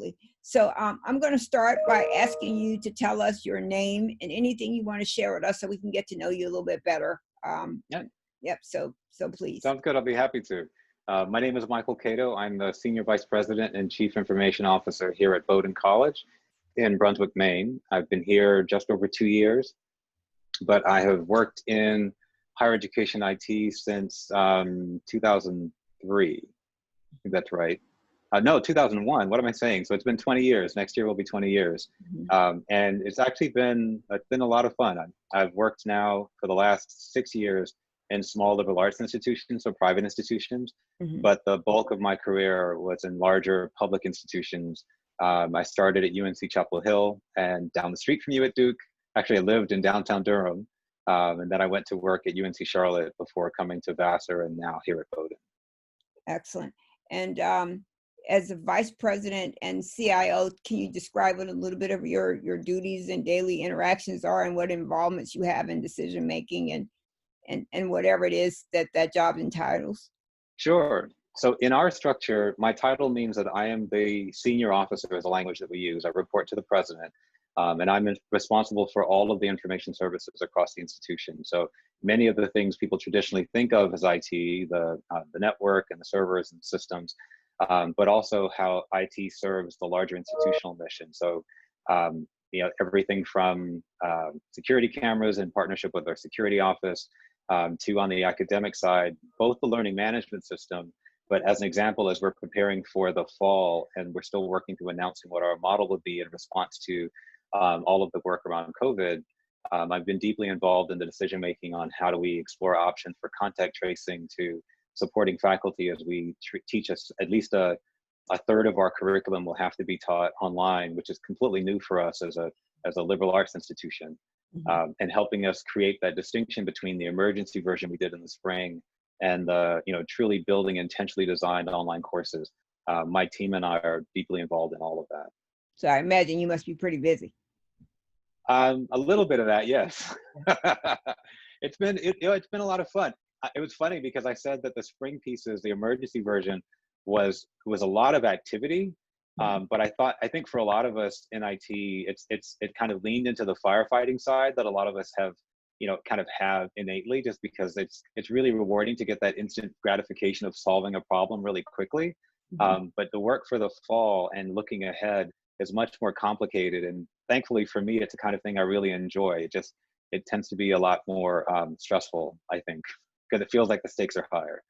absolutely. So I'm going to start by asking you to tell us your name and anything you want to share with us so we can get to know you a little bit better. Yeah, Yep. So please. sounds good. I'll be happy to. My name is Michael Cato. I'm the Senior Vice President and Chief Information Officer here at Bowdoin College in Brunswick, Maine. I've been here just over 2 years, but I have worked in higher education IT since 2003. I think that's right. No, 2001. What am I saying? So it's been 20 years. Next year will be 20 years. And it's actually been a lot of fun. I've worked now for the last 6 years in small liberal arts institutions, so private institutions. But the bulk of my career was in larger public institutions. I started at UNC Chapel Hill and down the street from you at Duke. Actually, I lived in downtown Durham. And then I went to work at UNC Charlotte before coming to Vassar and now here at Bowdoin. Excellent. And as a vice president and CIO, can you describe what a little bit of your duties and daily interactions are and what involvements you have in decision making and whatever it is that job entitles? Sure. So in our structure, my title means that I am the senior officer is the language that we use. I report to the president. And I'm responsible for all of the information services across the institution. So many of the things people traditionally think of as IT, the network and the servers and systems, but also how IT serves the larger institutional mission. So everything from security cameras in partnership with our security office to on the academic side, both the learning management system, but as an example, as we're preparing for the fall and we're still working through announcing what our model would be in response to all of the work around COVID, I've been deeply involved in the decision-making on how do we explore options for contact tracing to supporting faculty as we teach us at least a third of our curriculum will have to be taught online, which is completely new for us as a liberal arts institution, and helping us create that distinction between the emergency version we did in the spring and the truly building intentionally designed online courses. My team and I are deeply involved in all of that. So I imagine you must be pretty busy. A little bit of that, yes. It's been a lot of fun. It was funny because I said that the spring pieces, the emergency version, was a lot of activity. But I think for a lot of us in IT, it kind of leaned into the firefighting side that a lot of us have innately, just because it's really rewarding to get that instant gratification of solving a problem really quickly. But the work for the fall and looking ahead is much more complicated, and thankfully for me, it's the kind of thing I really enjoy. It tends to be a lot more stressful, I think, because it feels like the stakes are higher.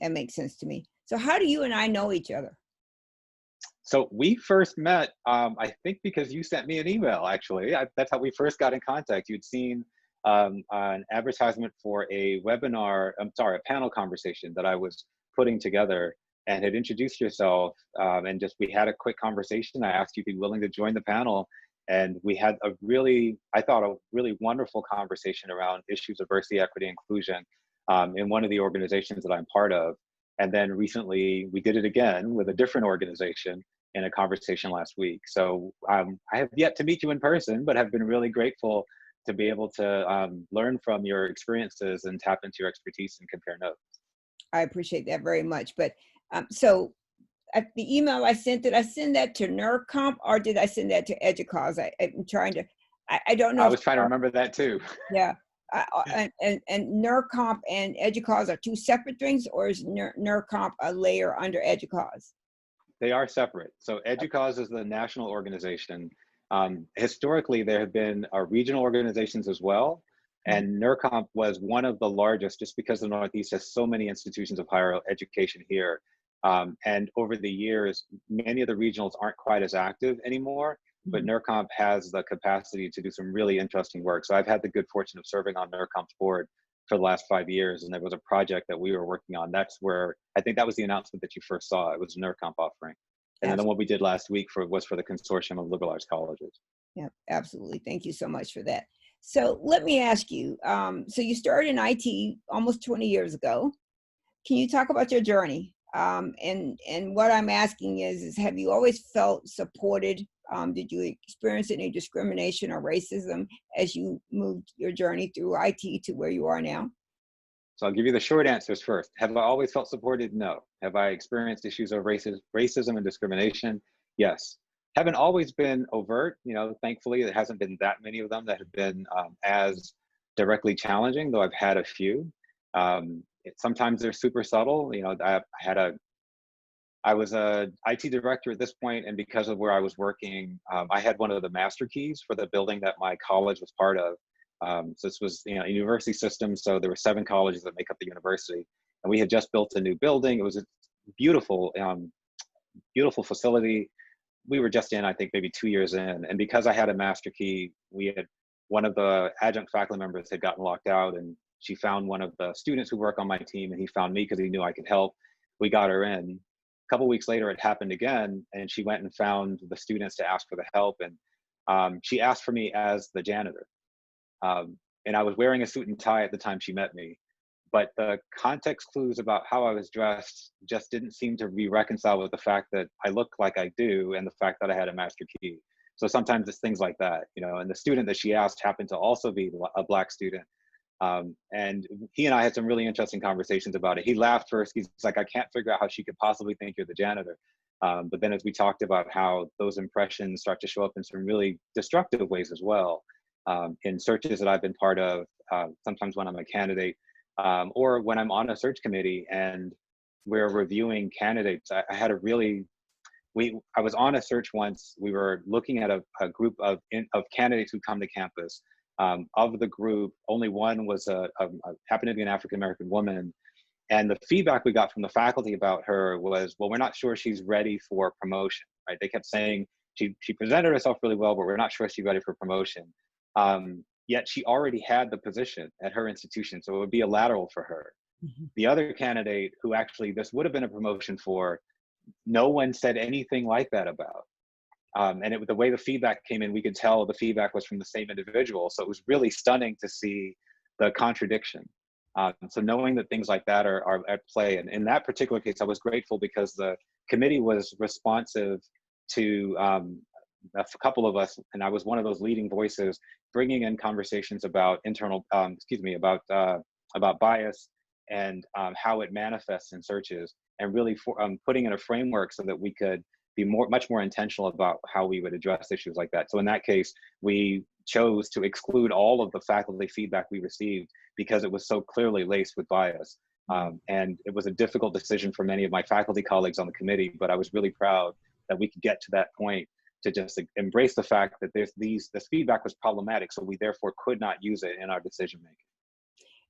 That makes sense to me. So how do you and I know each other? So we first met, I think, because you sent me an email. Actually, that's how we first got in contact. You'd seen an advertisement for a panel conversation that I was putting together, and had introduced yourself, and we had a quick conversation. I asked you to be willing to join the panel, and we had a really wonderful conversation around issues of diversity, equity, inclusion in one of the organizations that I'm part of. And then recently we did it again with a different organization in a conversation last week. So I have yet to meet you in person, but have been really grateful to be able to learn from your experiences and tap into your expertise and compare notes. I appreciate that very much. But so at the email I sent, did I send that to NERComp or did I send that to EDUCAUSE? I'm trying to, I don't know. I was trying to remember that too. Yeah. And NERComp and EDUCAUSE are two separate things, or is NERComp a layer under EDUCAUSE? They are separate. So EDUCAUSE is the national organization. Historically, there have been regional organizations as well. And NERComp was one of the largest, just because the Northeast has so many institutions of higher education here. And over the years, many of the regionals aren't quite as active anymore, but NERComp has the capacity to do some really interesting work. So I've had the good fortune of serving on NERComp's board for the last 5 years, and there was a project that we were working on. That's where, I think that was the announcement that you first saw. It was a NERComp offering. And then what we did last week was for the Consortium of Liberal Arts Colleges. Yeah, absolutely. Thank you so much for that. So let me ask you, so you started in IT almost 20 years ago. Can you talk about your journey? And what I'm asking is have you always felt supported? Did you experience any discrimination or racism as you moved your journey through IT to where you are now? So I'll give you the short answers first. Have I always felt supported? No. Have I experienced issues of racism and discrimination? Yes. Haven't always been overt, thankfully there hasn't been that many of them that have been as directly challenging, though I've had a few. Sometimes they're super subtle. I was a IT director at this point, and because of where I was working, I had one of the master keys for the building that my college was part of. So this was, a university system, so there were 7 colleges that make up the university, and we had just built a new building. It was a beautiful, beautiful facility. We were just in, I think, maybe 2 years in, and because I had a master key, we had one of the adjunct faculty members had gotten locked out, and she found one of the students who work on my team, and he found me because he knew I could help. We got her in. A couple weeks later, it happened again, and she went and found the students to ask for the help, and she asked for me as the janitor. And I was wearing a suit and tie at the time she met me, but the context clues about how I was dressed just didn't seem to be reconciled with the fact that I look like I do and the fact that I had a master key. So sometimes it's things like that, and the student that she asked happened to also be a Black student. And he and I had some really interesting conversations about it. He laughed first. He's like, I can't figure out how she could possibly think you're the janitor. But then as we talked about how those impressions start to show up in some really destructive ways as well, in searches that I've been part of, sometimes when I'm a candidate, or when I'm on a search committee and we're reviewing candidates. I was on a search once. We were looking at a group of candidates who come to campus. Of the group, only one was happened to be an African American woman, and the feedback we got from the faculty about her was, well, we're not sure she's ready for promotion. Right? They kept saying she presented herself really well, but we're not sure she's ready for promotion. Yet she already had the position at her institution, so it would be a lateral for her. Mhm. The other candidate, who actually this would have been a promotion for, no one said anything like that about. And the way the feedback came in, we could tell the feedback was from the same individual. So it was really stunning to see the contradiction. So knowing that things like that are at play. And in that particular case, I was grateful because the committee was responsive to a couple of us, and I was one of those leading voices, bringing in conversations about about bias and how it manifests in searches, and really putting in a framework so that we could be much more intentional about how we would address issues like that. So in that case, we chose to exclude all of the faculty feedback we received because it was so clearly laced with bias. And it was a difficult decision for many of my faculty colleagues on the committee, but I was really proud that we could get to that point to just embrace the fact that this feedback was problematic, so we therefore could not use it in our decision making.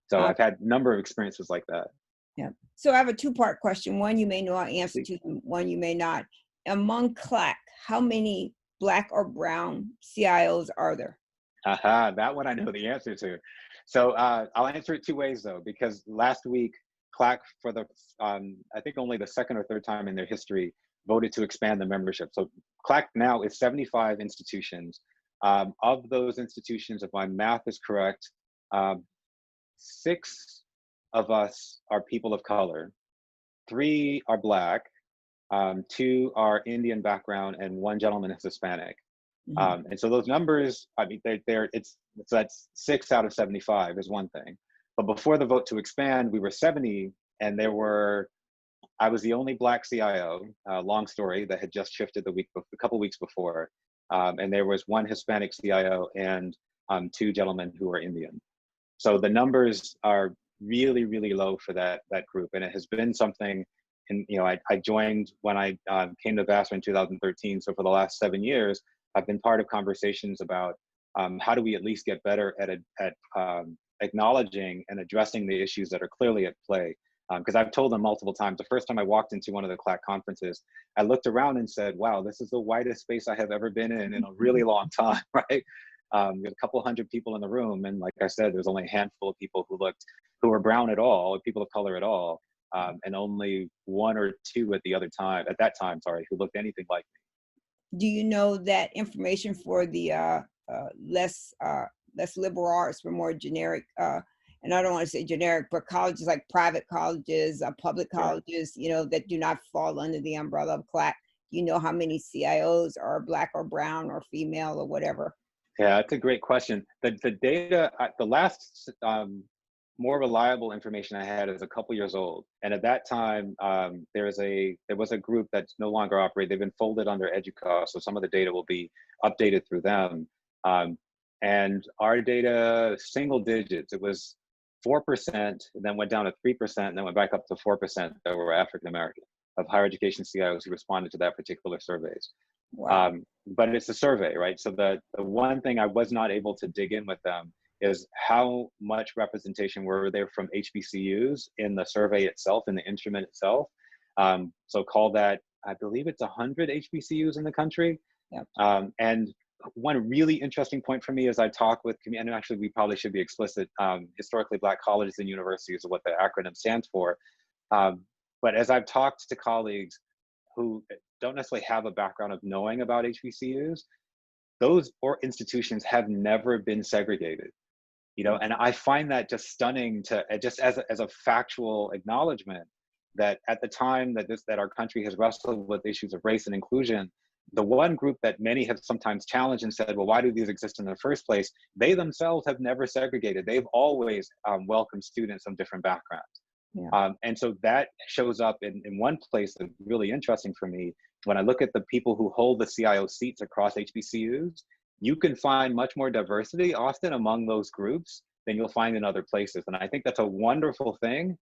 So Uh, I've had a number of experiences like that. yeah. So I have a two-part question. One you may know an answer Please. to, one you may not. Among CLAC, how many Black or brown CIOs are there? Aha, that one I know the answer to. So I'll answer it 2 ways though, because last week, CLAC, for the I think only the second or third time in their history, voted to expand the membership. So CLAC now is 75 institutions. Of those institutions, if my math is correct, 6 of us are people of color, 3 are Black, 2 are Indian background, and 1 gentleman is Hispanic. Mhm. And so those numbers, I mean, so that's 6 out of 75 is one thing. But before the vote to expand, we were 70, and I was the only Black CIO, long story, that had just shifted a couple weeks before. And there was 1 Hispanic CIO and 2 gentlemen who were Indian. So the numbers are really, really low for that group. And it has been something, and I joined when I came to Vassar in 2013. So for the last 7 years, I've been part of conversations about how do we at least get better at acknowledging and addressing the issues that are clearly at play. Because I've told them multiple times, the first time I walked into one of the CLAC conferences, I looked around and said, wow, this is the whitest space I have ever been in a really long time, right? We had a couple hundred people in the room. And like I said, there's only a handful of people who were brown at all, or people of color at all. And only 1 or 2 at that time, who looked anything like me. Do you know that information for the less liberal arts, for more generic, and I don't want to say generic, but colleges like private colleges, public Sure. colleges, that do not fall under the umbrella of CLAC? Do you know how many CIOs are Black or brown or female or whatever? Yeah, that's a great question. The data, the last more reliable information I had is a couple years old. And at that time, there was a group that's no longer operating. They've been folded under Educa, so some of the data will be updated through them. Um, and our data, single digits, it was 4%, and then went down to 3%, and then went back up to 4% that were African American of higher education CIOs who responded to that particular surveys. Wow. But it's a survey, right? So the one thing I was not able to dig in with them is how much representation were there from HBCUs in the survey itself, in the instrument itself. So call that, I believe it's 100 HBCUs in the country. Yep. And one really interesting point for me is I talk with, and actually we probably should be explicit, historically Black colleges and universities is what the acronym stands for. But as I've talked to colleagues who don't necessarily have a background of knowing about HBCUs, those or institutions have never been segregated. You know, and I find that just stunning to just as a factual acknowledgement that at the time that our country has wrestled with issues of race and inclusion, the one group that many have sometimes challenged and said, well, why do these exist in the first place? They themselves have never segregated. They've always welcomed students from different backgrounds. Yeah. And so that shows up in one place that's really interesting for me. When I look at the people who hold the CIO seats across HBCUs, you can find much more diversity often among those groups than you'll find in other places. And I think that's a wonderful thing.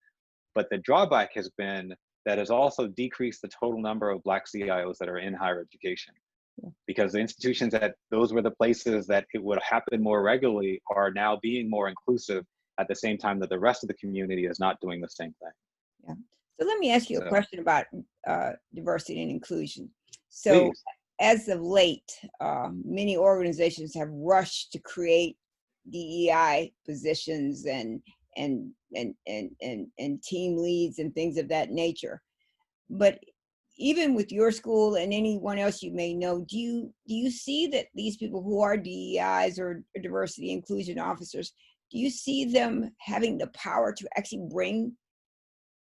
But the drawback has been that has also decreased the total number of Black CIOs that are in higher education. Yeah. Because the institutions that those were the places that it would happen more regularly are now being more inclusive at the same time that the rest of the community is not doing the same thing. Yeah. So let me ask you a So, question about diversity and inclusion. So please. as of late, many organizations have rushed to create DEI positions and team leads and things of that nature. But even with your school and anyone else you may know, do you see that these people who are DEIs or diversity inclusion officers, do you see them having the power to actually bring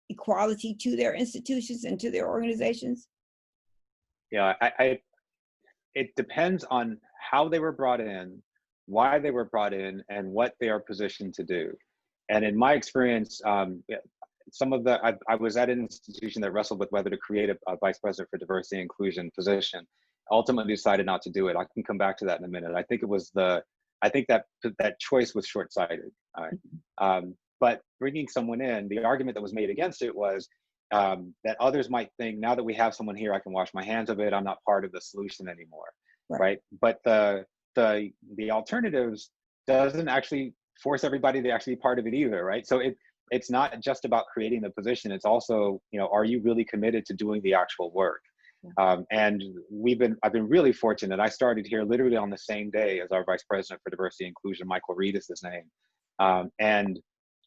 equality to their institutions and to their organizations? Yeah, it depends on how they were brought in, why they were brought in, and what they are positioned to do. And in my experience, some of I was at an institution that wrestled with whether to create a vice president for diversity and inclusion position. Ultimately decided not to do it. I can come back to that in a minute. I think I think that choice was short-sighted. All right. But bringing someone in, the argument that was made against it was that others might think, now that we have someone here, I can wash my hands of it. I'm not part of the solution anymore, right? But the alternatives doesn't actually force everybody to actually be part of it either, right? So it's not just about creating the position. It's also, are you really committed to doing the actual work? And I've been really fortunate. I started here literally on the same day as our vice president for diversity and inclusion, Michael Reed is his name. And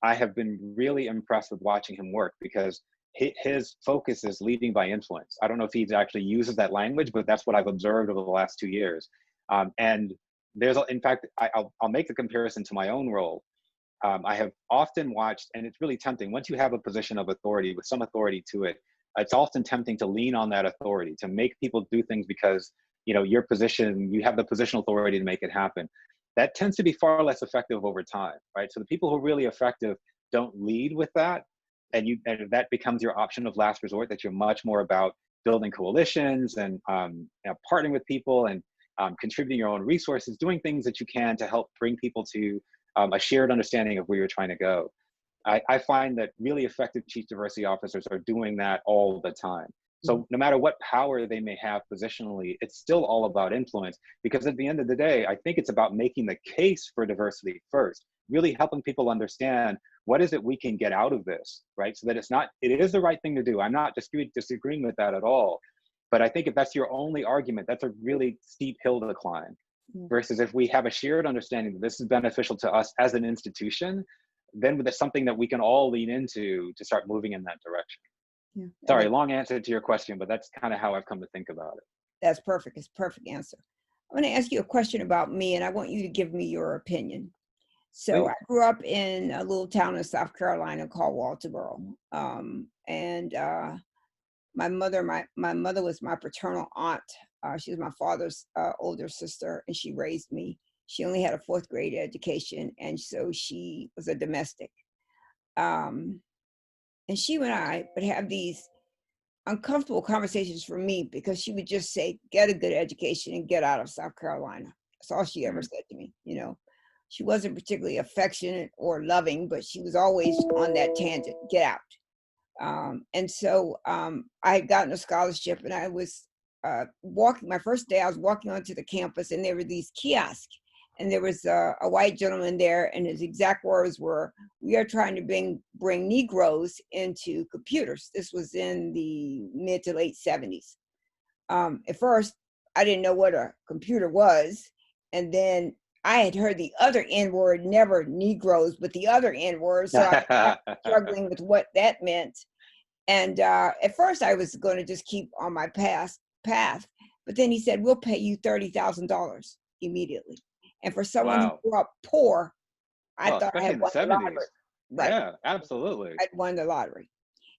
I have been really impressed with watching him work because his focus is leading by influence. I don't know if he actually uses that language, but that's what I've observed over the last 2 years. And in fact, I'll make the comparison to my own role. I have often watched, and it's really tempting, once you have a position of authority with some authority to it, it's often tempting to lean on that authority, to make people do things because, you have the positional authority to make it happen. That tends to be far less effective over time, right? So the people who are really effective don't lead with that. And that becomes your option of last resort, that you're much more about building coalitions and partnering with people and contributing your own resources, doing things that you can to help bring people to a shared understanding of where you're trying to go. I find that really effective chief diversity officers are doing that all the time. So no matter what power they may have positionally, it's still all about influence, because at the end of the day, I think it's about making the case for diversity first, really helping people understand what is it we can get out of this, right? So that it is the right thing to do. I'm not disagreeing with that at all. But I think if that's your only argument, that's a really steep hill to climb. Versus if we have a shared understanding that this is beneficial to us as an institution, then there's something that we can all lean into to start moving in that direction. Yeah. Sorry, long answer to your question, but that's kind of how I've come to think about it. That's perfect. It's a perfect answer. I'm going to ask you a question about me, and I want you to give me your opinion. So Please. I grew up in a little town in South Carolina called Walterboro. And my mother was my paternal aunt. She was my father's older sister, and she raised me. She only had a 4th grade education, and so she was a domestic. Um, and she and I would have these uncomfortable conversations for me because she would just say, get a good education and get out of South Carolina. That's all she ever Mm. said to me. You know, she wasn't particularly affectionate or loving, but she was always on that tangent, get out. And so I had gotten a scholarship and I was walking, my first day, I was walking onto the campus and there were these kiosks. And there was a white gentleman there, and his exact words were, "We are trying to bring Negroes into computers." This was in the mid to late 70s. At first, I didn't know what a computer was. And then I had heard the other N word, never Negroes, but the other N word. So I was struggling with what that meant. And at first, I was going to just keep on my path. But then he said, "We'll pay you $30,000 immediately." And for someone who Wow. grew up poor, I Well, thought I especially had in the won the lottery. 70s. Right. Yeah, absolutely. I'd won the lottery.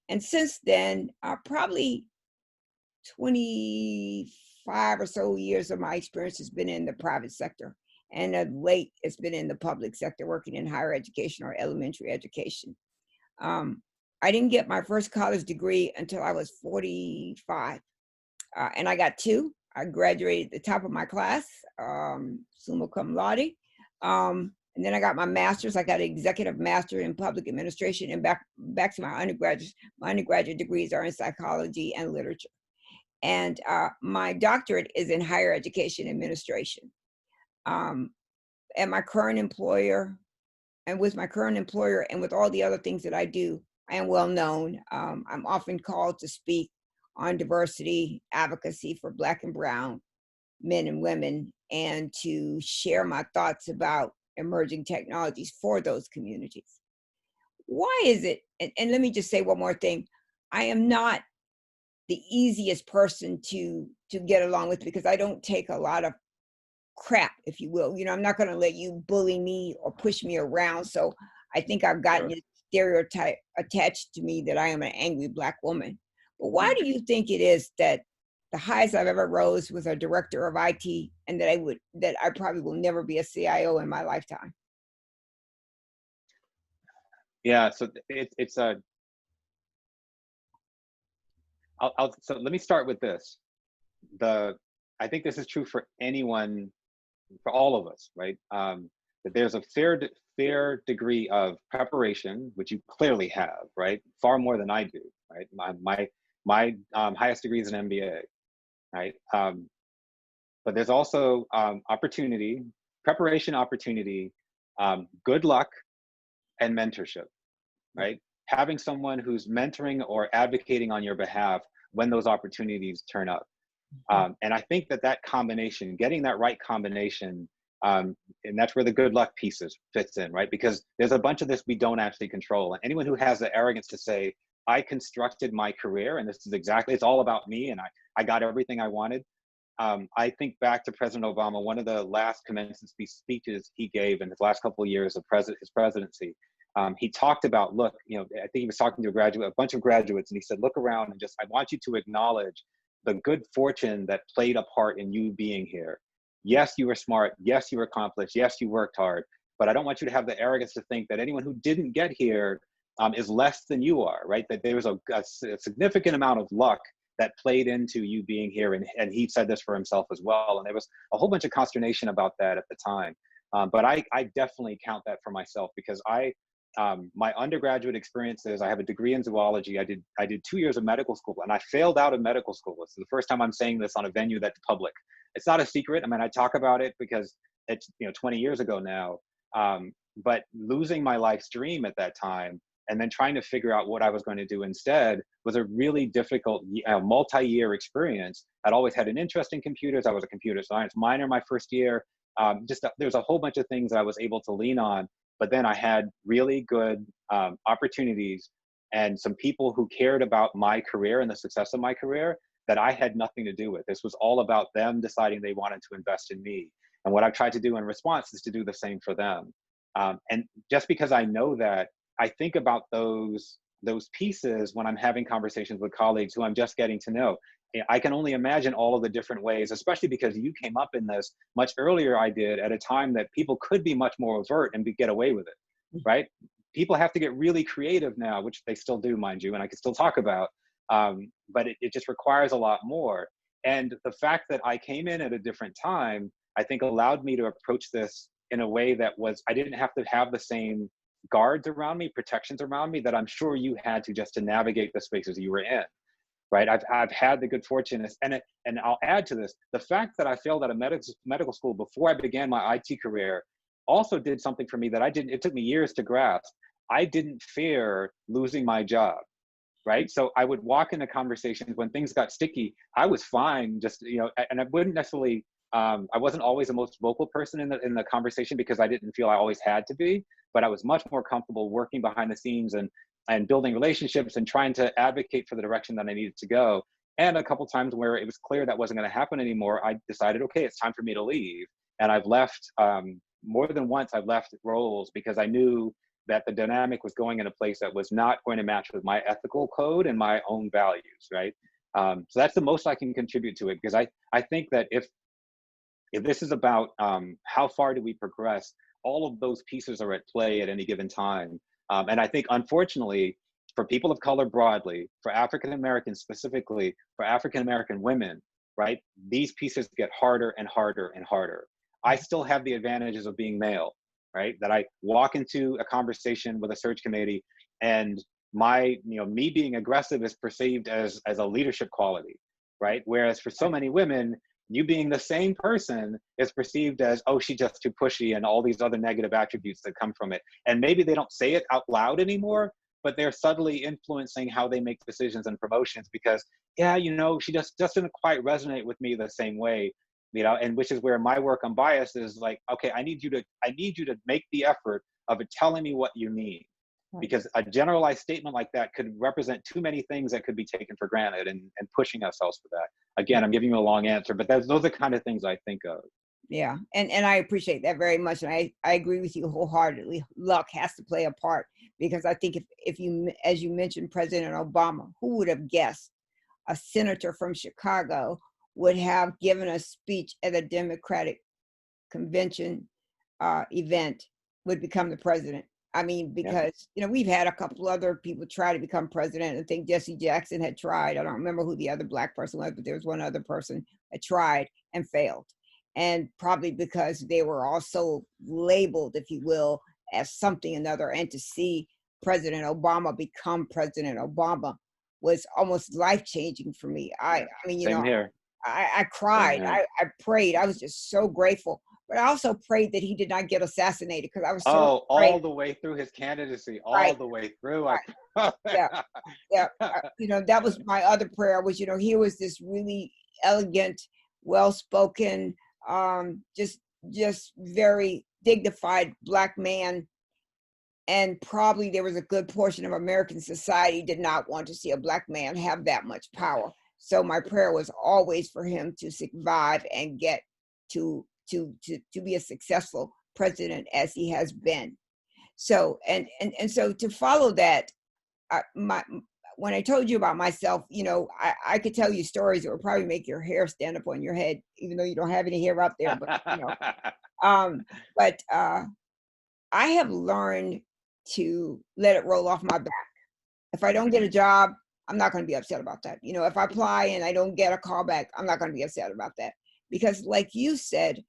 And since then, probably 25 or so years of my experience has been in the private sector. And of late, it's been in the public sector, working in higher education or elementary education. Um, I didn't get my first college degree until I was 45. And I got two. I graduated at the top of my class, summa cum laude. And then I got my master's. I got an executive master in public administration, and back to my undergraduate. My undergraduate degrees are in psychology and literature, and my doctorate is in higher education administration. Um, at my current employer, and with my current employer, and with all the other things that I do, I am well known. I'm often called to speak on diversity advocacy for Black and Brown men and women, and to share my thoughts about emerging technologies for those communities. Why is it, and let me just say one more thing, I am not the easiest person to get along with because I don't take a lot of crap, if you will. You know, I'm not going to let you bully me or push me around. So I think I've gotten Sure. this stereotype attached to me that I am an angry Black woman. But why Mm. do you think it is that the highest I've ever rose was a director of IT, and that I probably will never be a CIO in my lifetime? Yeah, so it's a so let me start with this. The I think this is true for anyone, for all of us, right? That there's a fair degree of preparation, which you clearly have, right? Far more than I do, right? My highest degree is an MBA, right? But there's also opportunity, preparation, opportunity, good luck, and mentorship, right? Having someone who's mentoring or advocating on your behalf when those opportunities turn up. And I think that combination, getting that right combination, and that's where the good luck pieces fits in, right? Because there's a bunch of this we don't actually control. And anyone who has the arrogance to say, I constructed my career and this is exactly, it's all about me and I got everything I wanted. I think back to President Obama, one of the last commencement speeches he gave in his last couple of years of his presidency. He talked about, look, you know, I think he was talking to a bunch of graduates, and he said, look around and just, I want you to acknowledge the good fortune that played a part in you being here. Yes, you were smart. Yes, you were accomplished. Yes, you worked hard. But I don't want you to have the arrogance to think that anyone who didn't get here is less than you are, right? That there was a significant amount of luck that played into you being here. And he said this for himself as well. And there was a whole bunch of consternation about that at the time. But I definitely count that for myself because my undergraduate experiences, I have a degree in zoology. I did 2 years of medical school and I failed out of medical school. This is the first time I'm saying this on a venue that's public. It's not a secret. I mean, I talk about it because it's, 20 years ago now. But losing my life's dream at that time and then trying to figure out what I was going to do instead was a really difficult multi-year experience. I'd always had an interest in computers. I was a computer science minor my first year. There's a whole bunch of things I was able to lean on, but then I had really good opportunities and some people who cared about my career and the success of my career that I had nothing to do with. This was all about them deciding they wanted to invest in me. And what I've tried to do in response is to do the same for them. And just because I know that, I think about those pieces when I'm having conversations with colleagues who I'm just getting to know. I can only imagine all of the different ways, especially because you came up in this much earlier I did at a time that people could be much more overt and get away with it, right? people have to get really creative now, which they still do, mind you, and I can still talk about. But it just requires a lot more. And the fact that I came in at a different time, I think allowed me to approach this in a way that was, I didn't have to have the same guards around me, protections around me that I'm sure you had to just to navigate the spaces you were in. Right. I've had the good fortune, and I'll add to this, the fact that I failed at a medical school before I began my IT career also did something for me that it took me years to grasp. I didn't fear losing my job. Right. So I would walk into conversations when things got sticky. I was fine, just, and I wouldn't necessarily, I wasn't always the most vocal person in the conversation because I didn't feel I always had to be, but I was much more comfortable working behind the scenes and building relationships and trying to advocate for the direction that I needed to go. And a couple times where it was clear that wasn't going to happen anymore, I decided, okay, it's time for me to leave. And I've left, more than once, I've left roles because I knew that the dynamic was going in a place that was not going to match with my ethical code and my own values, right? So that's the most I can contribute to it, because I think that if this is about how far do we progress, all of those pieces are at play at any given time. And I think, unfortunately, for people of color broadly, for African Americans specifically, for African American women, right, these pieces get harder and harder and harder. I still have the advantages of being male, right? That I walk into a conversation with a search committee and me being aggressive is perceived as a leadership quality, right? Whereas for so many women, you being the same person is perceived as, oh, she's just too pushy, and all these other negative attributes that come from it. And maybe they don't say it out loud anymore, but they're subtly influencing how they make decisions and promotions because, yeah, she just doesn't quite resonate with me the same way. And which is where my work on bias is like, okay, I need you to make the effort of telling me what you need, because a generalized statement like that could represent too many things that could be taken for granted and pushing ourselves for that. Again, I'm giving you a long answer, but those are the kind of things I think of. Yeah, and I appreciate that very much, and I agree with you wholeheartedly. Luck has to play a part, because I think if you, as you mentioned, President Obama, who would have guessed a senator from Chicago would have given a speech at a Democratic convention event, would become the president. I mean, because, we've had a couple other people try to become president. I think Jesse Jackson had tried. I don't remember who the other Black person was, but there was one other person that tried and failed. And probably because they were also labeled, if you will, as something another. And to see President Obama become President Obama was almost life-changing for me. I mean, Same here. I cried. I prayed. I was just so grateful. But I also prayed that he did not get assassinated, because I was so afraid. All the way through his candidacy, the way through. Right. Yeah. That was my other prayer was, he was this really elegant, well-spoken, just very dignified Black man. And probably there was a good portion of American society did not want to see a Black man have that much power. So my prayer was always for him to survive and get to be a successful president as he has been. So and so to follow that, when I told you about myself, I could tell you stories that would probably make your hair stand up on your head, even though you don't have any hair up there. But I have learned to let it roll off my back. If I don't get a job, I'm not going to be upset about that. If I apply and I don't get a call back, I'm not going to be upset about that. Because like you said,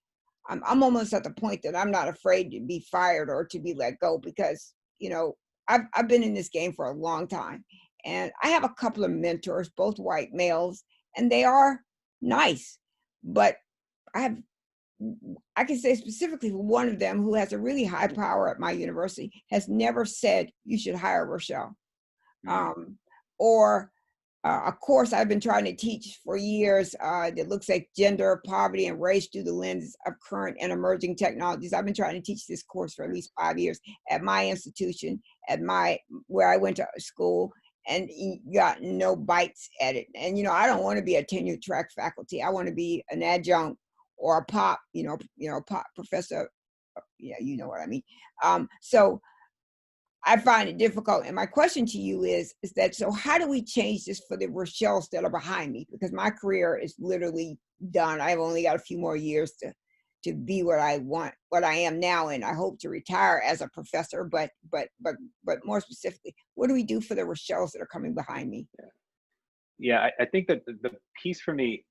I'm almost at the point that I'm not afraid to be fired or to be let go, because, I've been in this game for a long time. And I have a couple of mentors, both white males, and they are nice. But I can say specifically for one of them, who has a really high power at my university, has never said you should hire Rochelle. Or a course I've been trying to teach for years that looks at gender, poverty, and race through the lens of current and emerging technologies. I've been trying to teach this course for at least 5 years at my institution, where I went to school, and got no bites at it. And I don't want to be a tenure track faculty. I want to be an adjunct or a pop, pop professor. Yeah, you know what I mean. So I find it difficult. And my question to you is that, so how do we change this for the Rochelles that are behind me? Because my career is literally done. I've only got a few more years to be what I want, what I am now, and I hope to retire as a professor. But more specifically, what do we do for the Rochelle's that are coming behind me? Yeah, I think that the piece for me,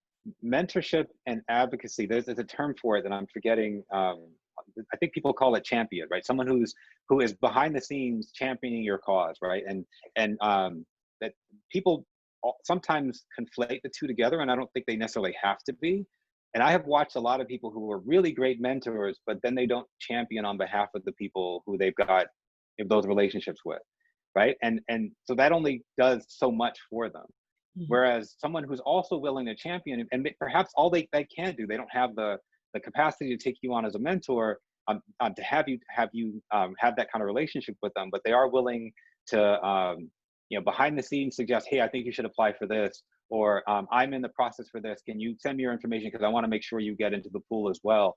mentorship and advocacy, there's a term for it that I'm forgetting. I think people call it champion, right? Someone who is behind the scenes championing your cause, right? And that people sometimes conflate the two together, and I don't think they necessarily have to be. And I have watched a lot of people who are really great mentors, but then they don't champion on behalf of the people who they've got those relationships with, right? And so that only does so much for them. Mhm. Whereas someone who's also willing to champion, and perhaps all they can do, they don't have the capacity to take you on as a mentor, to have that kind of relationship with them, but they are willing to behind the scenes suggest, hey, I think you should apply for this, or I'm in the process for this. Can you send me your information because I want to make sure you get into the pool as well.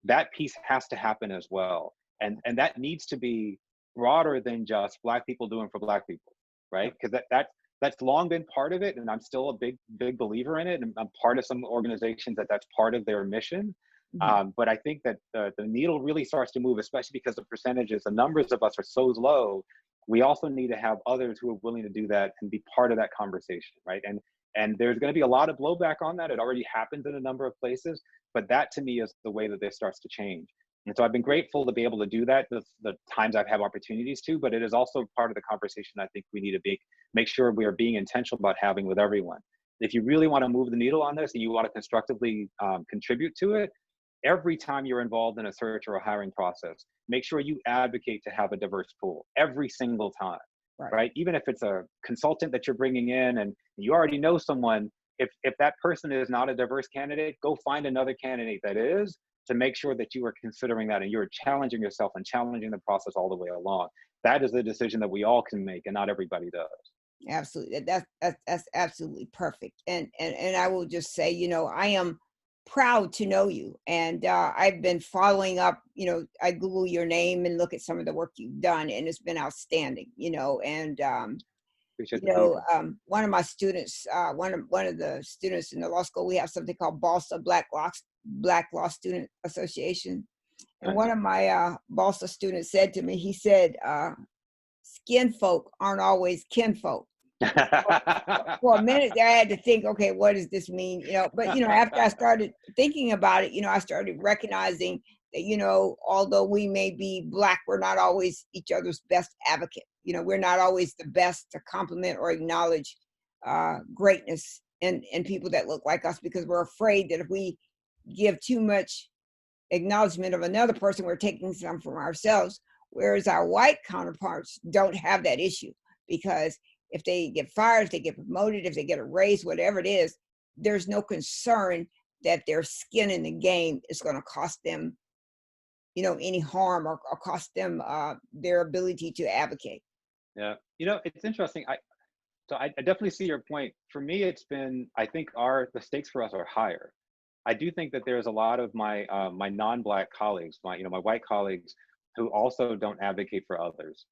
That piece has to happen as well, and that needs to be broader than just Black people doing for Black people, right? Because that's long been part of it, and I'm still a big believer in it, and I'm part of some organizations that's part of their mission. Mhm. But I think that the needle really starts to move, especially because the numbers of us are so low. We also need to have others who are willing to do that and be part of that conversation, right? And there's going to be a lot of blowback on that. It already happens in a number of places, but that to me is the way that this starts to change. And so I've been grateful to be able to do that the times I've had opportunities to, but it is also part of the conversation I think we need to make sure we are being intentional about having with everyone. If you really want to move the needle on this and you want to constructively contribute to it, every time you're involved in a search or a hiring process, make sure you advocate to have a diverse pool every single time, Right. right? Even if it's a consultant that you're bringing in and you already know someone, if that person is not a diverse candidate, go find another candidate that is, to make sure that you are considering that and you're challenging yourself and challenging the process all the way along. That is a decision that we all can make, and not everybody does. Absolutely. That's absolutely perfect. And I will just say, I am proud to know you. And I've been following up, I Google your name and look at some of the work you've done, and it's been outstanding, and Appreciate the feedback. one of my students, one of the students in the law school, we have something called BALSA, Black Law Student Association. And Nice. one of my BALSA students said to me, he said, skin folk aren't always kinfolk. For a minute there, I had to think, okay, what does this mean? But after I started thinking about it, I started recognizing that, although we may be Black, we're not always each other's best advocate. We're not always the best to compliment or acknowledge greatness in people that look like us, because we're afraid that if we give too much acknowledgement of another person, we're taking some from ourselves. Whereas our white counterparts don't have that issue, because if they get fired, if they get promoted, if they get a raise, whatever it is, there's no concern that their skin in the game is going to cost them, any harm, or cost them their ability to advocate. Yeah, it's interesting. I definitely see your point. For me, it's been, I think the stakes for us are higher. I do think that there's a lot of my non-Black colleagues, my white colleagues, who also don't advocate for others.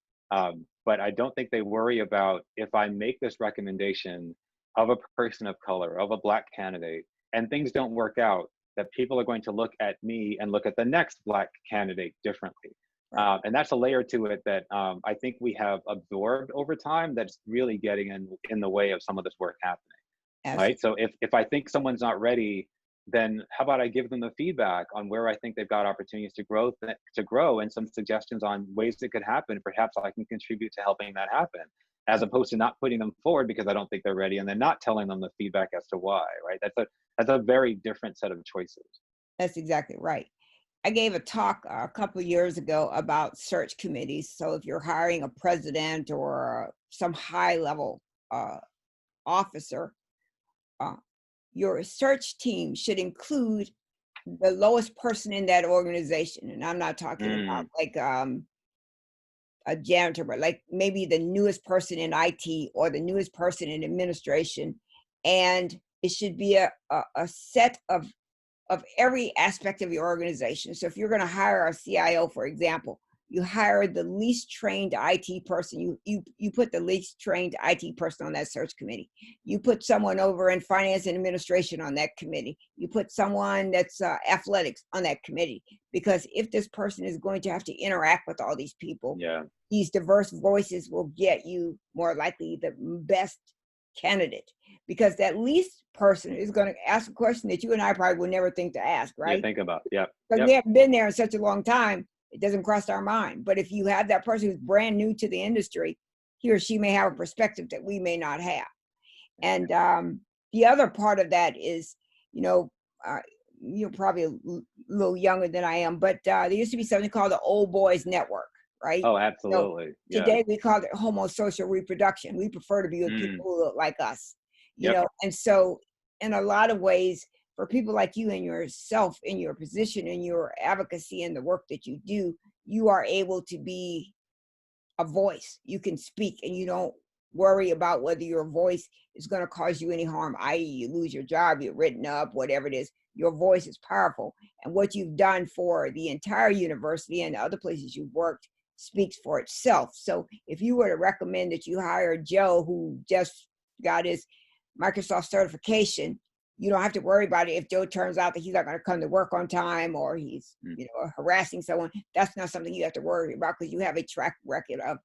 But I don't think they worry about, if I make this recommendation of a person of color, of a Black candidate, and things don't work out, that people are going to look at me and look at the next Black candidate differently. Right. And that's a layer to it that I think we have absorbed over time, that's really getting in the way of some of this work happening. Right. Absolutely. So if I think someone's not ready, then how about I give them the feedback on where I think they've got opportunities to grow, and some suggestions on ways it could happen. Perhaps I can contribute to helping that happen, as opposed to not putting them forward because I don't think they're ready, and then not telling them the feedback as to why. Right. That's a very different set of choices. That's exactly right. I gave a talk a couple of years ago about search committees. So if you're hiring a president or some high level uh, officer, uh, your search team should include the lowest person in that organization. And I'm not talking about Mm, like a janitor, but like maybe the newest person in IT or the newest person in administration. And it should be a set of every aspect of your organization. So if you're going to hire a CIO, for example, you hire the least trained IT person. You put the least trained IT person on that search committee. You put someone over in finance and administration on that committee. You put someone that's athletics on that committee, because if this person is going to have to interact with all these people, Yeah. these diverse voices will get you more likely the best candidate, because that least person is going to ask a question that you and I probably would never think to ask, Yeah. right? Think about. Yep. Because Yep. we haven't been there in such a long time, it doesn't cross our mind. But if you have that person who's brand new to the industry, he or she may have a perspective that we may not have. And the other part of that is, you know, uh, you're probably little younger than I am, but there used to be something called the Old Boys Network, right? Oh, So absolutely. Yeah. today we call it homosocial reproduction. We prefer to be with people Mm. who look like us, you Yep. know. And so, in a lot of ways, for people like you and yourself in your position and your advocacy and the work that you do, you are able to be a voice. You can speak and you don't worry about whether your voice is going to cause you any harm, i.e., you lose your job, you're written up, whatever it is. Your voice is powerful. And what you've done for the entire university and the other places you've worked speaks for itself. So if you were to recommend that you hire Joe, who just got his Microsoft certification, you don't have to worry about it if Joe turns out that he's not going to come to work on time, or he's, Mm. you know, harassing someone. That's not something you have to worry about, because you have a track record of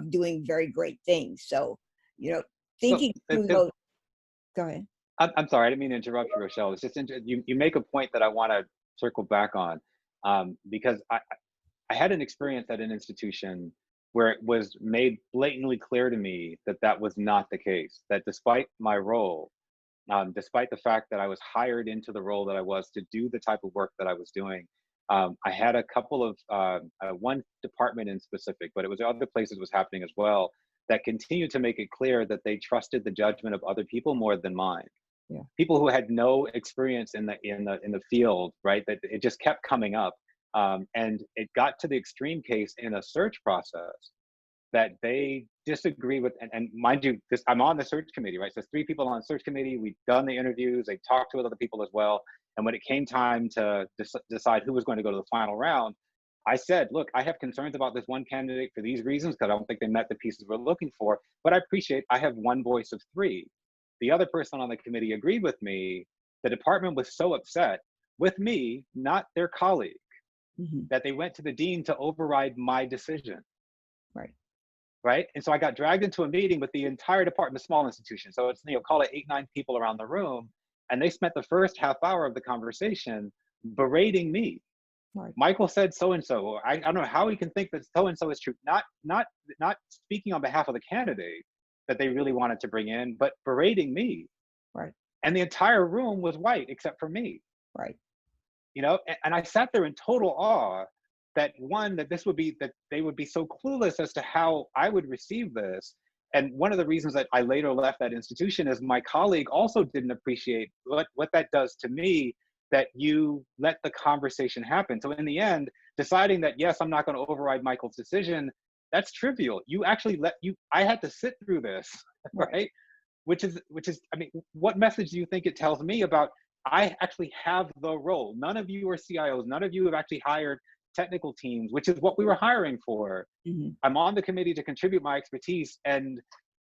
doing very great things. So, you know, So thinking through those. Go ahead. I'm sorry, I didn't mean to interrupt you, Rochelle. It's just you make a point that I want to circle back on, because I had an experience at an institution where it was made blatantly clear to me that that was not the case. That despite my role, despite the fact that I was hired into the role that I was to do the type of work that I was doing, I had a couple of one department in specific, but it was other places was happening as well, that continued to make it clear that they trusted the judgment of other people more than mine. Yeah. People who had no experience in the field, right? That it just kept coming up, and it got to the extreme case in a search process that they disagree with. And mind you, this, I'm on the search committee, right? So there's 3 people on the search committee. We've done the interviews. They talked to other people as well. And when it came time to decide who was going to go to the final round, I said, look, I have concerns about this one candidate for these reasons, because I don't think they met the pieces we're looking for. But I appreciate I have one voice of 3. The other person on the committee agreed with me. The department was so upset with me, not their colleague, Mm-hmm. that they went to the dean to override my decision. Right. Right. And so I got dragged into a meeting with the entire department, a small institution. So it's, call it 8, 9 people around the room. And they spent the first half hour of the conversation berating me. Right. Michael said so-and-so. I don't know how he can think that so-and-so is true. Not speaking on behalf of the candidate that they really wanted to bring in, but berating me. Right. And the entire room was white except for me. Right. And I sat there in total awe that that they would be so clueless as to how I would receive this. And one of the reasons that I later left that institution is my colleague also didn't appreciate what that does to me, that you let the conversation happen. So in the end, deciding that, yes, I'm not going to override Michael's decision, that's trivial. You actually I had to sit through this, right? Which is, I mean, what message do you think it tells me about, I actually have the role. None of you are CIOs. None of you have actually hired technical teams, which is what we were hiring for. Mm-hmm. I'm on the committee to contribute my expertise. And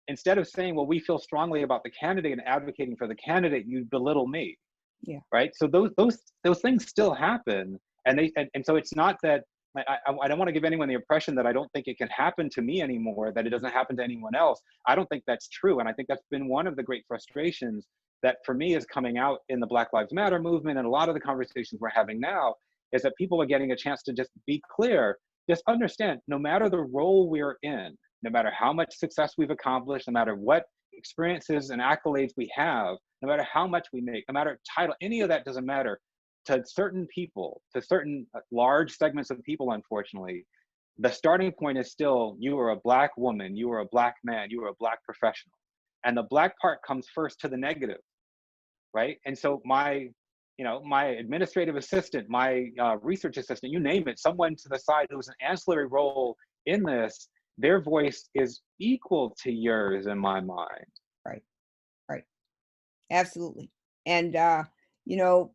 instead of saying, well, we feel strongly about the candidate and advocating for the candidate, you belittle me. Yeah. Right. So those things still happen. And so it's not that I don't want to give anyone the impression that I don't think it can happen to me anymore, that it doesn't happen to anyone else. I don't think that's true. And I think that's been one of the great frustrations that for me is coming out in the Black Lives Matter movement, and a lot of the conversations we're having now, is that people are getting a chance to just be clear, just understand, no matter the role we're in, no matter how much success we've accomplished, no matter what experiences and accolades we have, no matter how much we make, no matter title, any of that doesn't matter. To certain people, to certain large segments of people, unfortunately, the starting point is still, you are a Black woman, you are a Black man, you are a Black professional. And the Black part comes first to the negative, right? And so my administrative assistant, my research assistant, you name it, someone to the side who's an ancillary role in this, their voice is equal to yours in my mind. Right. Right. Absolutely. And, you know,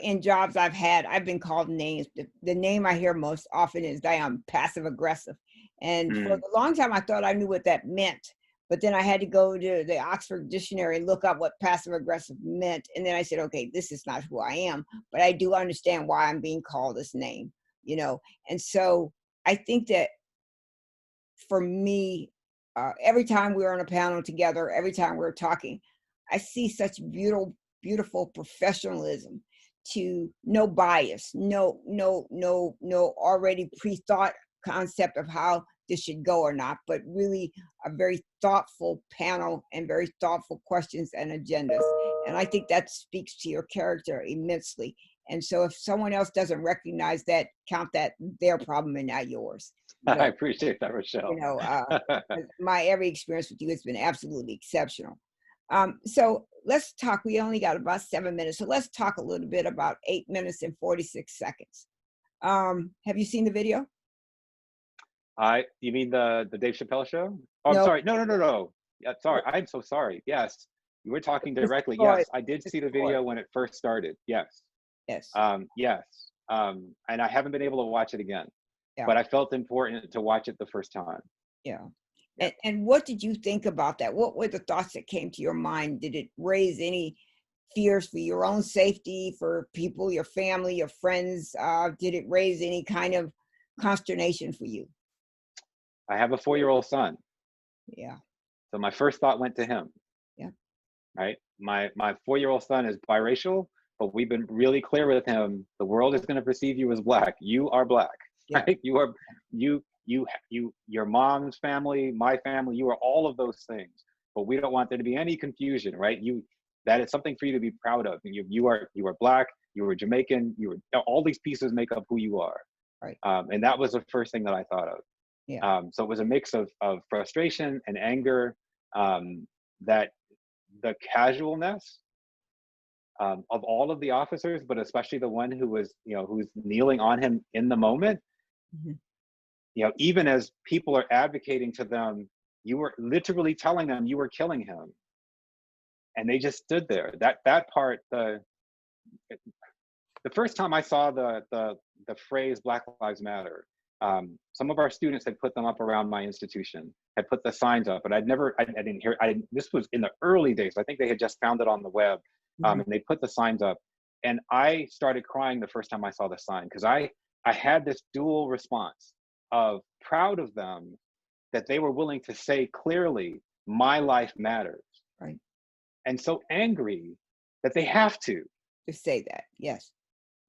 in jobs I've had, I've been called names. The name I hear most often is that I'm passive aggressive. And for Mm. a long time, I thought I knew what that meant. But then I had to go to the Oxford Dictionary and look up what passive aggressive meant. And then I said, okay, this is not who I am, but I do understand why I'm being called this name, you know? And so I think that for me, every time we're on a panel together, every time we're talking, I see such beautiful professionalism, to no bias, no already pre-thought concept of how this should go or not, but really a very thoughtful panel and very thoughtful questions and agendas. And I think that speaks to your character immensely. And so if someone else doesn't recognize that, count that their problem and not yours. I But appreciate that, you Rochelle. know, my every experience with you has been absolutely exceptional. So let's talk. We only got about 7 minutes, so let's talk a little bit about 8 minutes and 46 seconds. Have you seen the video? You mean the Dave Chappelle show? Oh, I'm No, sorry. No, no, no, no. Yeah, sorry. I'm so sorry. Yes, you were talking Mr. directly. Floyd. Yes, I did see Mr. the Floyd. video when it first started. Yes, Yes. yes. And I haven't been able to watch it again, Yeah. but I felt important to watch it the first time. Yeah. Yeah. And what did you think about that? What were the thoughts that came to your mind? Did it raise any fears for your own safety, for people, your family, your friends? Did it raise any kind of consternation for you? I have a 4-year-old son, Yeah. so my first thought went to him. Yeah. Right. My 4-year-old son is biracial, but we've been really clear with him. The world is going to perceive you as black. You are black. Yeah. Right. Your mom's family, my family. You are all of those things. But we don't want there to be any confusion. Right. That is something for you to be proud of. You are black. You are Jamaican. All these pieces make up who you are. Right. And that was the first thing that I thought of. Yeah. So it was a mix of frustration and anger, that the casualness of all of the officers, but especially the one who was, who's kneeling on him in the moment. Mhm. Even as people are advocating to them, you were literally telling them you were killing him, and they just stood there. That part, the first time I saw the phrase Black Lives Matter, some of our students had put them up around my institution, had put the signs up, but I didn't hear. This was in the early days. I think they had just found it on the web, Mhm. and they put the signs up, and I started crying the first time I saw the sign, because I had this dual response of proud of them that they were willing to say clearly, my life matters, Right. and so angry that they have to. To say that. Yes.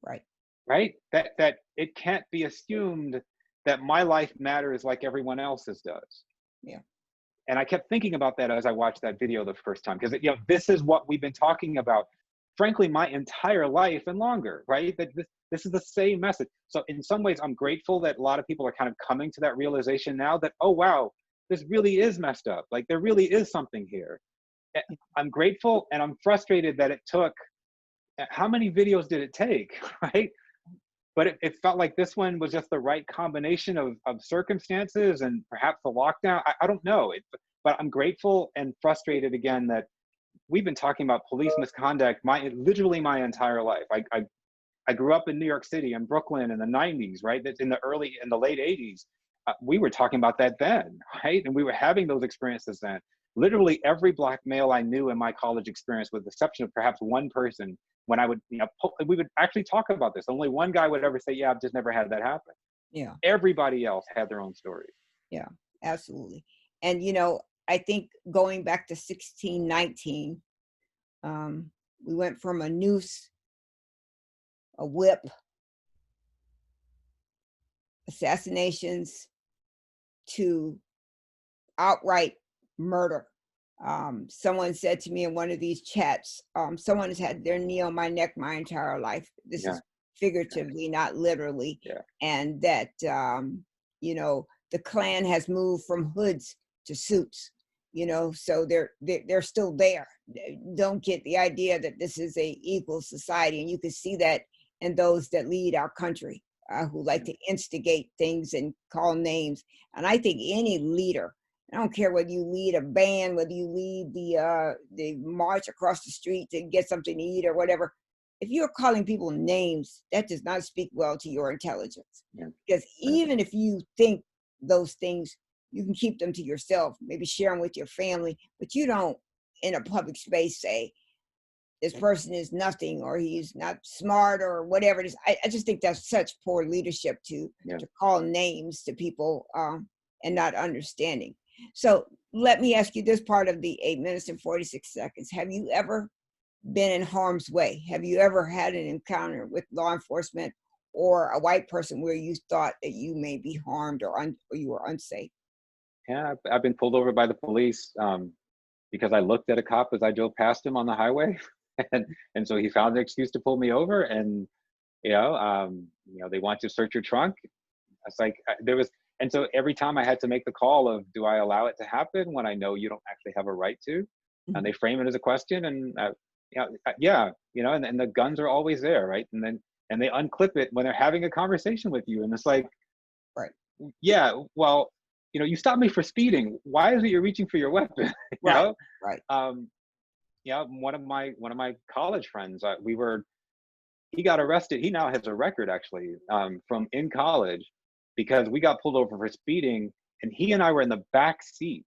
Right. Right? That it can't be assumed that my life matters like everyone else's does. Yeah. And I kept thinking about that as I watched that video the first time, because this is what we've been talking about, frankly, my entire life and longer, right? That this is the same message. So in some ways, I'm grateful that a lot of people are kind of coming to that realization now that, oh wow, this really is messed up. Like there really is something here. I'm grateful, and I'm frustrated that it took. How many videos did it take, right? But it felt like this one was just the right combination of circumstances, and perhaps the lockdown. I don't know. But I'm grateful and frustrated again that we've been talking about police misconduct literally my entire life. I grew up in New York City and Brooklyn in the 90s, right? That's in the late 80s. We were talking about that then, right? And we were having those experiences then. Literally every Black male I knew in my college experience, with the exception of perhaps one person, when I would, we would actually talk about this. Only one guy would ever say, yeah, I've just never had that happen. Yeah. Everybody else had their own story. Yeah. Absolutely. And I think going back to 1619, we went from a noose, a whip, assassinations, to outright murder. Someone said to me in one of these chats, someone has had their knee on my neck my entire life. This Yeah. is figuratively, not literally. Yeah. And that, the Klan has moved from hoods to suits, so they're still there. They don't get the idea that this is a equal society. And you can see that in those that lead our country, who like to instigate things and call names. And I think any leader, I don't care whether you lead a band, whether you lead the march across the street to get something to eat or whatever, if you're calling people names, that does not speak well to your intelligence. Yeah. Because Right. even if you think those things, you can keep them to yourself, maybe share them with your family, but you don't in a public space say this person is nothing or he's not smart or whatever it is. I just think that's such poor leadership Yeah. to call names to people and not understanding. So let me ask you this part of the 8 minutes and 46 seconds. Have you ever been in harm's way? Have you ever had an encounter with law enforcement or a white person where you thought that you may be harmed or you were unsafe? Yeah, I've been pulled over by the police because I looked at a cop as I drove past him on the highway, and so he found an excuse to pull me over, and they want to search your trunk. It's like there was, and so every time I had to make the call of, do I allow it to happen when I know you don't actually have a right to? And Mhm. they frame it as a question, and yeah, and the guns are always there, right? And they unclip it when they're having a conversation with you, and it's like, Right, yeah, well, you stopped me for speeding. Why is it you're reaching for your weapon? you right, know, right. um, one of my college friends, he got arrested. He now has a record actually from in college because we got pulled over for speeding, and he and I were in the back seat,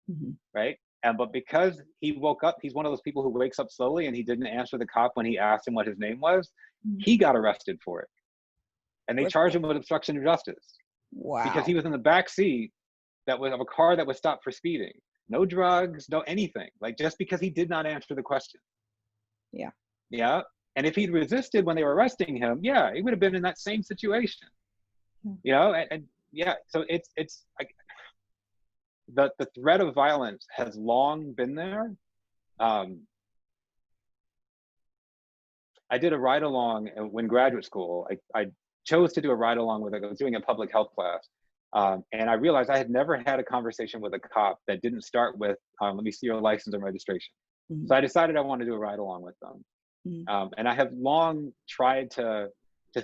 Mhm. right? And but because he woke up, he's one of those people who wakes up slowly, and he didn't answer the cop when he asked him what his name was. Mhm. He got arrested for it, and they What's charged that? him with obstruction of justice because he Wow. was in the back seat that was of a car that was stopped for speeding. No drugs, no anything. Like just because he did not answer the question. Yeah. Yeah. And if he'd resisted when they were arresting him, yeah, he would have been in that same situation. Yeah. And yeah, so it's like the threat of violence has long been there. Um, I did a ride along when graduate school. I chose to do a ride along with, I was doing a public health class. And I realized I had never had a conversation with a cop that didn't start with, let me see your license and registration. Mhm. So I decided I wanted to do a ride along with them. Mhm. And I have long tried to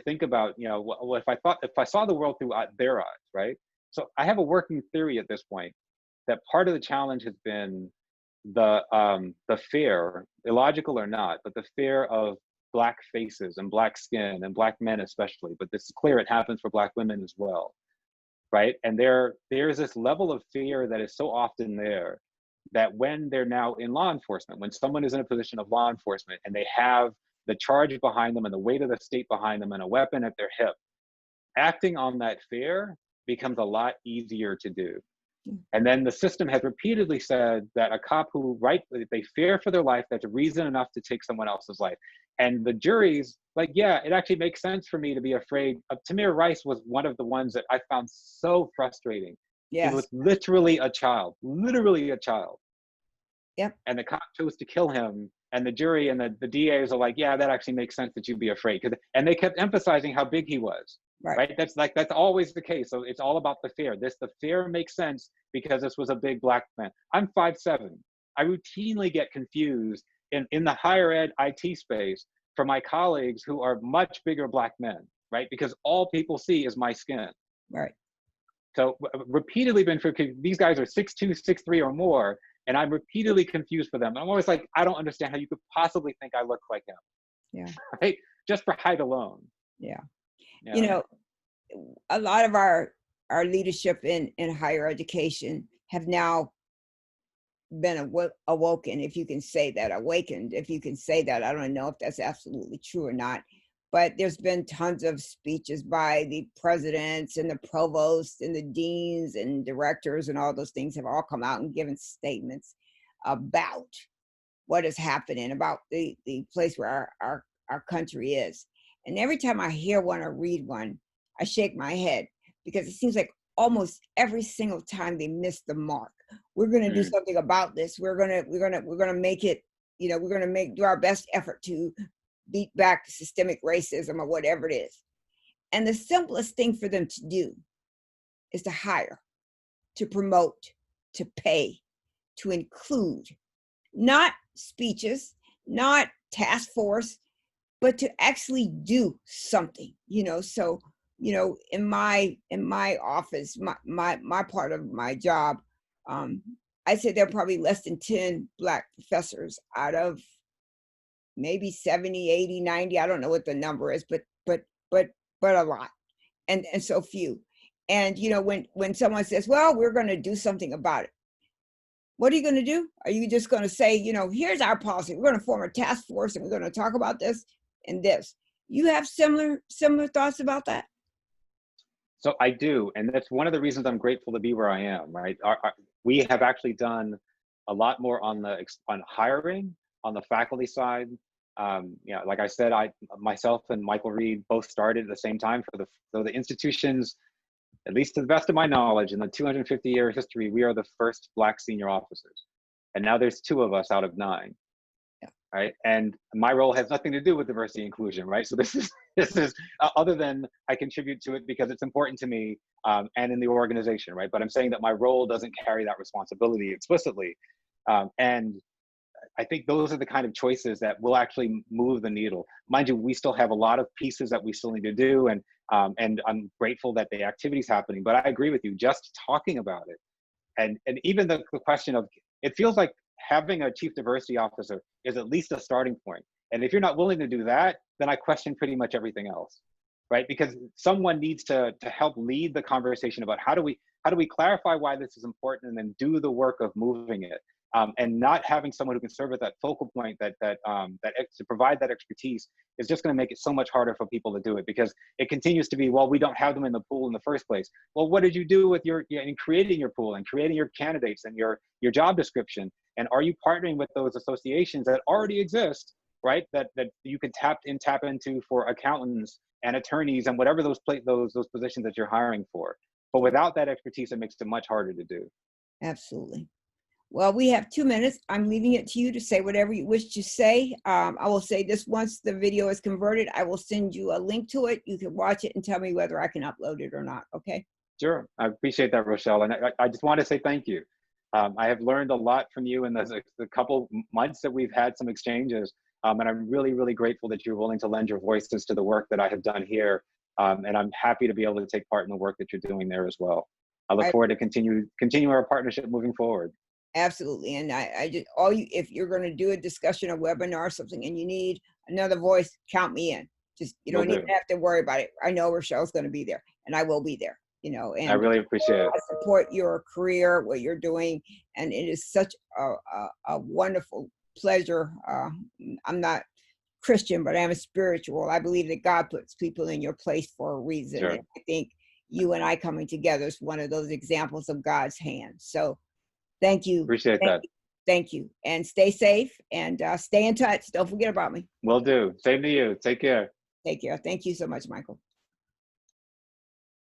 think about, if I saw the world through their eyes, right? So I have a working theory at this point that part of the challenge has been the fear, illogical or not, but the fear of black faces and black skin and black men especially. But this is clear; it happens for black women as well, right? And there's this level of fear that is so often there that when they're now in law enforcement, when someone is in a position of law enforcement and they have the charge behind them and the weight of the state behind them and a weapon at their hip, acting on that fear becomes a lot easier to do. Mm. And then the system has repeatedly said that a cop who they fear for their life, that's reason enough to take someone else's life. And the jury's like, yeah, it actually makes sense for me to be afraid. Tamir Rice was one of the ones that I found so frustrating. He was Yes. literally a child, literally a child. Yep. And the cop chose to kill him. And the jury and the DAs are like, yeah, that actually makes sense that you'd be afraid. And they kept emphasizing how big he was, Right. right? That's always the case. So it's all about the fear. The fear makes sense because this was a big black man. I'm 5'7". I routinely get confused in the higher ed IT space for my colleagues who are much bigger black men, right? Because all people see is my skin. Right. So repeatedly been for these guys are 6'2", 6'3", or more, and I'm repeatedly confused for them. And I'm always like, I don't understand how you could possibly think I look like him, Yeah. right? Just for height alone. Yeah. You Yeah. know, a lot of our leadership in higher education have now been awoken, if you can say that, awakened, if you can say that. I don't know if that's absolutely true or not, but there's been tons of speeches by the presidents and the provosts and the deans and directors and all those things have all come out and given statements about what is happening, about the place where our country is. And every time I hear one or read one, I shake my head because it seems like almost every single time they miss the mark. We're going to do Mm. something about this. We're going to make it, we're going to do our best effort to beat back systemic racism or whatever it is. And the simplest thing for them to do is to hire, to promote, to pay, to include, not speeches, not task force, but to actually do something, So, in my office, my part of my job, I said there are probably less than 10 Black professors out of maybe 70, 80, 90. I don't know what the number is, but a lot, and so few. And you know, when someone says, well, we're going to do something about it, what are you going to do? Are you just going to say, you know, here's our policy, we're going to form a task force and we're going to talk about this and this? You have similar thoughts about that? So I do, and that's one of the reasons I'm grateful to be where I am. Right, we have actually done a lot more on hiring on the faculty side. You know, like I said, myself and Michael Reed both started at the same time for the institutions. At least to the best of my knowledge, in the 250-year history, we are the first Black senior officers, and now there's 2 of us out of 9. Right, and my role has nothing to do with diversity and inclusion, right? So this is other than I contribute to it because it's important to me, and in the organization, right? But I'm saying that my role doesn't carry that responsibility explicitly, and I think those are the kind of choices that will actually move the needle. Mind you, we still have a lot of pieces that we still need to do, and I'm grateful that the activity's happening. But I agree with you, just talking about it, and even the question of, it feels like having a chief diversity officer is at least a starting point. And if you're not willing to do that, then I question pretty much everything else, right? Because someone needs to help lead the conversation about how do we clarify why this is important, and then do the work of moving it. And not having someone who can serve as that focal point to provide that expertise is just going to make it so much harder for people to do it, because it continues to be, well, we don't have them in the pool in the first place. Well, what did you do with in creating your pool and creating your candidates and your job description? And are you partnering with those associations that already exist, right? That you can tap into for accountants and attorneys and whatever those positions that you're hiring for. But without that expertise, it makes it much harder to do. Absolutely. Well, we have 2 minutes. I'm leaving it to you to say whatever you wish to say. I will say this: once the video is converted, I will send you a link to it. You can watch it and tell me whether I can upload it or not. Okay? Sure. I appreciate that, Rochelle. And I just want to say thank you. I have learned a lot from you in the couple months that we've had some exchanges. And I'm really, really grateful that you're willing to lend your voices to the work that I have done here. And I'm happy to be able to take part in the work that you're doing there as well. I look forward to continue our partnership moving forward. Absolutely. And I just, if you're going to do a discussion, a webinar or something, and you need another voice, count me in. Just, you don't even have to worry about it. I know Rochelle's going to be there, and I will be there, you know, and I really appreciate it. I support your career, what you're doing. And it is such a wonderful pleasure. I'm not Christian, but I'm a spiritual. I believe that God puts people in your place for a reason. Sure. And I think you and I coming together is one of those examples of God's hand. So thank you. Appreciate that. Thank you. And stay safe, and stay in touch. Don't forget about me. Will do. Same to you. Take care. Take care. Thank you so much, Michael.